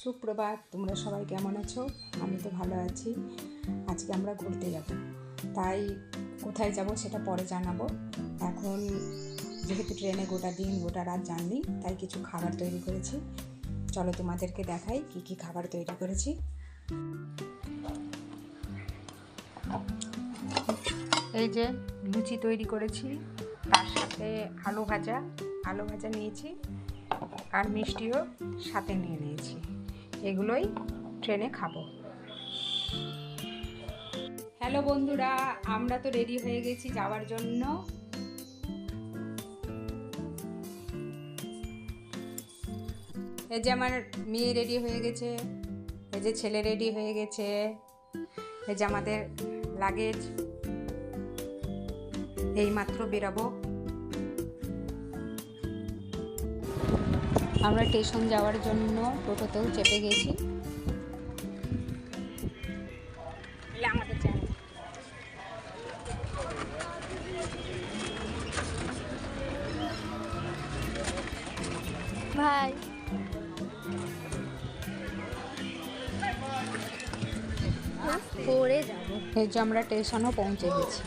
সুপ্রভাত, তোমরা সবাই কেমন আছো? আমি তো ভালো আছি। আজকে আমরা ঘুরতে যাব, তাই কোথায় যাব সেটা পরে জানাবো। এখন যেহেতু ট্রেনে গোটা দিন গোটা রাত জার্নি, তাই কিছু খাবার তৈরি করেছি। চলো তোমাদেরকে দেখাই কি কি খাবার তৈরি করেছি। এই যে লুচি তৈরি করেছি, তার সাথে আলু ভাজা নিয়েছি, আর মিষ্টিও সাথে নিয়ে নিয়েছি। এগুলোই ট্রেনে খাবো। হ্যালো বন্ধুরা, আমরা তো রেডি হয়ে গেছি যাওয়ার জন্য। এই যে আমার মেয়ে রেডি হয়ে গেছে, এই যে ছেলে রেডি হয়ে গেছে, এই যে আমাদের লাগেজ, এইমাত্র বেরাবো। আমরা স্টেশন যাওয়ার জন্য টোটোতেও চেপে গেছি। আমাদের ভাই পড়ে যাবো। এই যে আমরা স্টেশনও পৌঁছে গেছি।